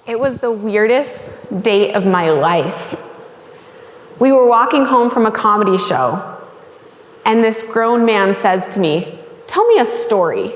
It was the weirdest date of my life. We were walking home from a comedy show, and this grown man says to me, "Tell me a story."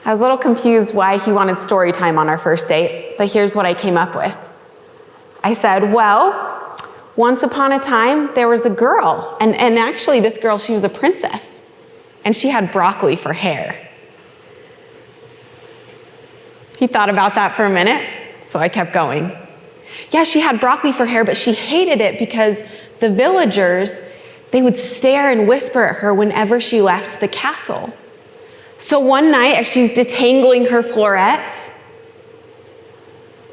I was a little confused why he wanted story time on our first date, but here's what I came up with. I said, well, once upon a time, there was a girl, and actually this girl, she was a princess, and she had broccoli for hair. He thought about that for a minute, so I kept going. Yeah, she had broccoli for hair, but she hated it because the villagers, they would stare and whisper at her whenever she left the castle. So one night, as she's detangling her florets,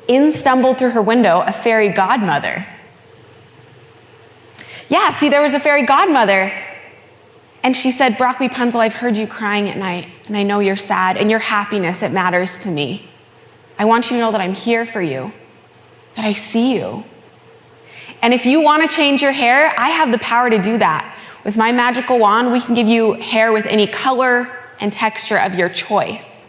in stumbled through her window a fairy godmother. Yeah, see, there was a fairy godmother. And she said, "Broccoli Punzel, I've heard you crying at night, and I know you're sad, and your happiness, it matters to me. I want you to know that I'm here for you, that I see you. And if you want to change your hair, I have the power to do that. With my magical wand, we can give you hair with any color and texture of your choice."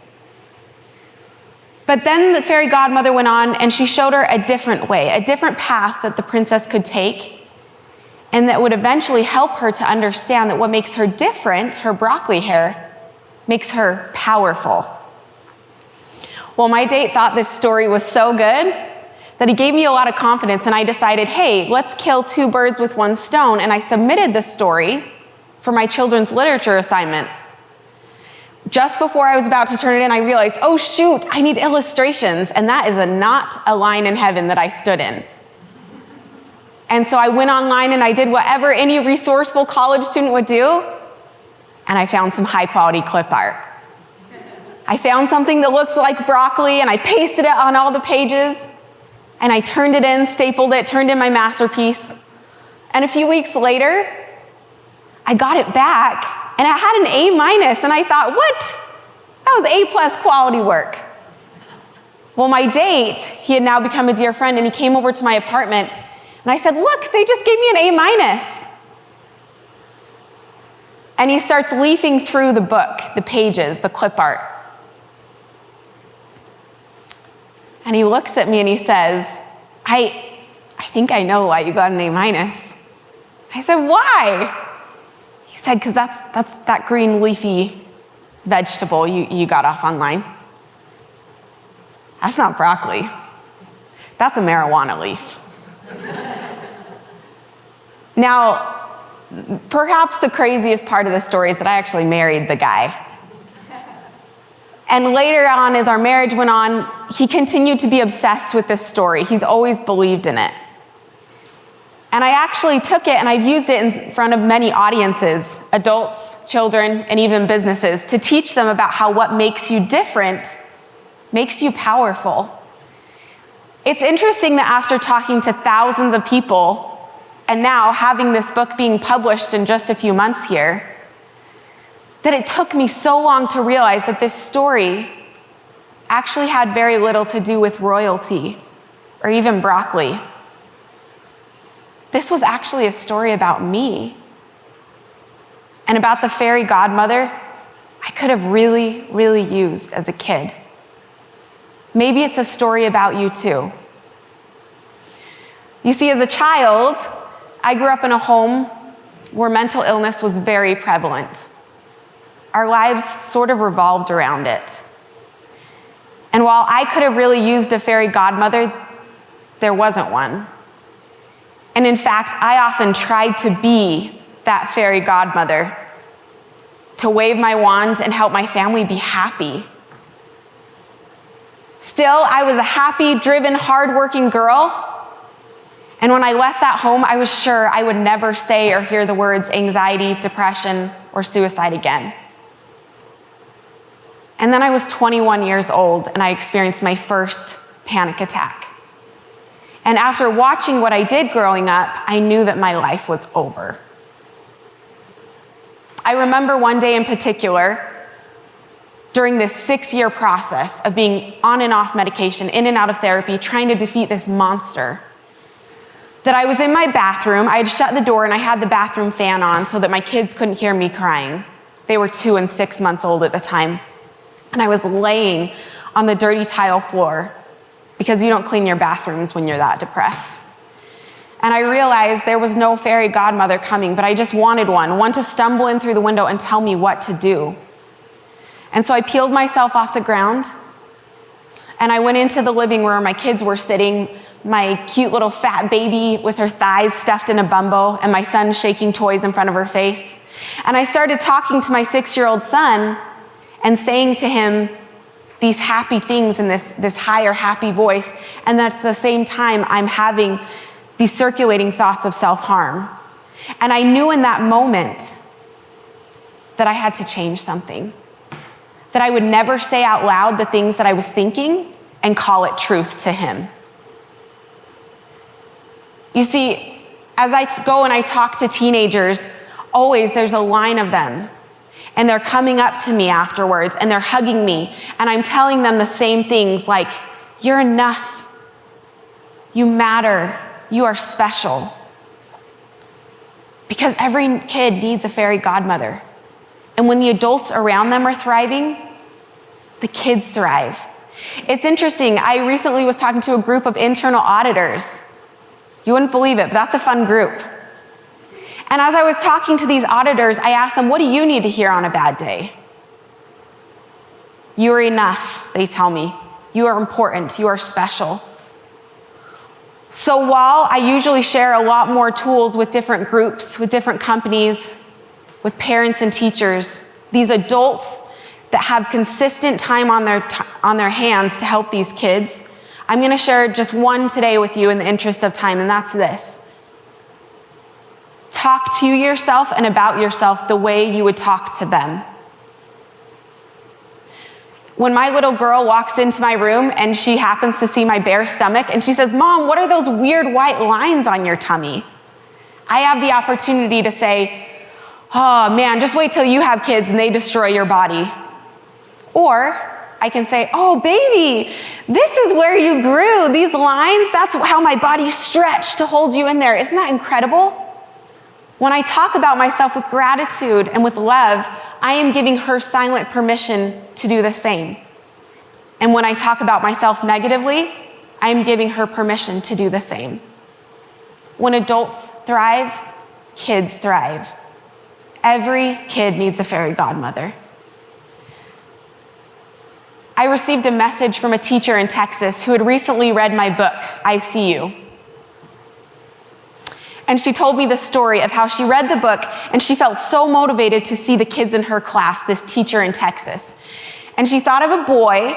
But then the fairy godmother went on and she showed her a different way, a different path that the princess could take, and that would eventually help her to understand that what makes her different, her broccoli hair, makes her powerful. Well, my date thought this story was so good that he gave me a lot of confidence, and I decided, hey, let's kill two birds with one stone, and I submitted the story for my children's literature assignment. Just before I was about to turn it in, I realized, oh shoot, I need illustrations, and that is not a line in heaven that I stood in. And so I went online and I did whatever any resourceful college student would do, and I found some high quality clip art. I found something that looked like broccoli, and I pasted it on all the pages, and I turned it in, stapled it, turned in my masterpiece. And a few weeks later, I got it back, and it had an A-, and I thought, what? That was A+ quality work. Well, my date, he had now become a dear friend, and he came over to my apartment, and I said, look, they just gave me an A-. And he starts leafing through the book, the pages, the clip art. And he looks at me and he says, I think I know why you got an A-. I said, why? He said, because that's that green leafy vegetable you got off online. That's not broccoli. That's a marijuana leaf. Now, perhaps the craziest part of the story is that I actually married the guy. And later on, as our marriage went on, he continued to be obsessed with this story. He's always believed in it. And I actually took it and I've used it in front of many audiences, adults, children, and even businesses, to teach them about how what makes you different makes you powerful. It's interesting that after talking to thousands of people, and now having this book being published in just a few months here, that it took me so long to realize that this story actually had very little to do with royalty or even broccoli. This was actually a story about me and about the fairy godmother I could have really, really used as a kid. Maybe it's a story about you too. You see, as a child, I grew up in a home where mental illness was very prevalent. Our lives sort of revolved around it. And while I could have really used a fairy godmother, there wasn't one. And in fact, I often tried to be that fairy godmother, to wave my wand and help my family be happy. Still, I was a happy, driven, hardworking girl. And when I left that home, I was sure I would never say or hear the words anxiety, depression, or suicide again. And then I was 21 years old, and I experienced my first panic attack. And after watching what I did growing up, I knew that my life was over. I remember one day in particular, during this 6-year process of being on and off medication, in and out of therapy, trying to defeat this monster, that I was in my bathroom. I had shut the door and I had the bathroom fan on so that my kids couldn't hear me crying. They were 2 and 6 months old at the time. And I was laying on the dirty tile floor. because you don't clean your bathrooms when you're that depressed. And I realized there was no fairy godmother coming, but I just wanted one to stumble in through the window and tell me what to do. And so I peeled myself off the ground, and I went into the living room. My kids were sitting, my cute little fat baby with her thighs stuffed in a bumbo, and my son shaking toys in front of her face. And I started talking to my 6-year-old son and saying to him these happy things in this higher, happy voice. And at the same time, I'm having these circulating thoughts of self-harm. And I knew in that moment that I had to change something, that I would never say out loud the things that I was thinking and call it truth to him. You see, as I go and I talk to teenagers, always there's a line of them, and they're coming up to me afterwards, and they're hugging me, and I'm telling them the same things like, you're enough, you matter, you are special. Because every kid needs a fairy godmother. And when the adults around them are thriving, the kids thrive. It's interesting, I recently was talking to a group of internal auditors. You wouldn't believe it, but that's a fun group. And as I was talking to these auditors, I asked them, what do you need to hear on a bad day? You are enough, they tell me. You are important, you are special. So while I usually share a lot more tools with different groups, with different companies, with parents and teachers, these adults that have consistent time on their hands to help these kids, I'm going to share just one today with you in the interest of time, and that's this. Talk to yourself and about yourself the way you would talk to them. When my little girl walks into my room and she happens to see my bare stomach and she says, Mom, what are those weird white lines on your tummy? I have the opportunity to say, oh man, just wait till you have kids and they destroy your body. Or I can say, oh baby, this is where you grew. These lines, that's how my body stretched to hold you in there. Isn't that incredible? When I talk about myself with gratitude and with love, I am giving her silent permission to do the same. And when I talk about myself negatively, I am giving her permission to do the same. When adults thrive, kids thrive. Every kid needs a fairy godmother. I received a message from a teacher in Texas who had recently read my book, I See You. And she told me the story of how she read the book and she felt so motivated to see the kids in her class, this teacher in Texas. And she thought of a boy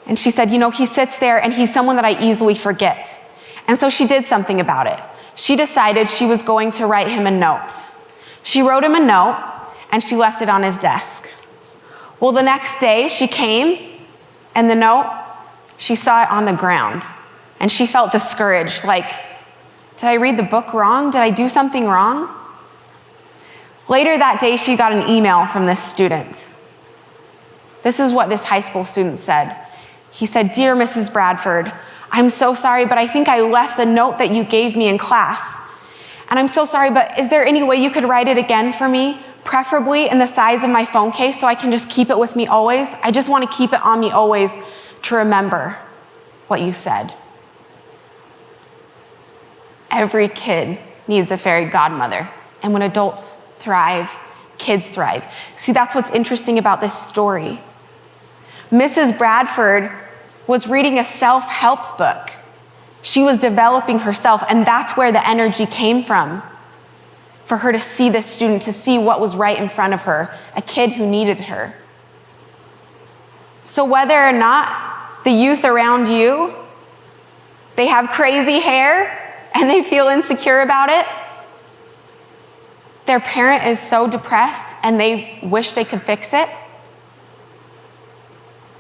and she said, you know, he sits there and he's someone that I easily forget. And so she did something about it. She decided she was going to write him a note. She wrote him a note and she left it on his desk. Well, the next day she came and the note, she saw it on the ground and she felt discouraged, like, did I read the book wrong? Did I do something wrong? Later that day, she got an email from this student. This is what this high school student said. He said, Dear Mrs. Bradford, I'm so sorry, but I think I left the note that you gave me in class. And I'm so sorry, but is there any way you could write it again for me? Preferably in the size of my phone case so I can just keep it with me always. I just want to keep it on me always to remember what you said. Every kid needs a fairy godmother. And when adults thrive, kids thrive. See, that's what's interesting about this story. Mrs. Bradford was reading a self-help book. She was developing herself, and that's where the energy came from. For her to see this student, to see what was right in front of her, a kid who needed her. So whether or not the youth around you, they have crazy hair, and they feel insecure about it, their parent is so depressed and they wish they could fix it,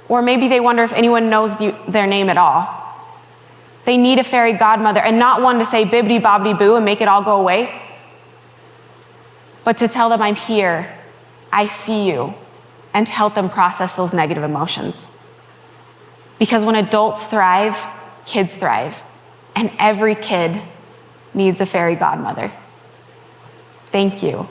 or maybe they wonder if anyone knows their name at all. They need a fairy godmother, and not one to say bibbidi bobbidi boo and make it all go away, but to tell them I'm here, I see you, and to help them process those negative emotions. Because when adults thrive, kids thrive. And every kid needs a fairy godmother. Thank you.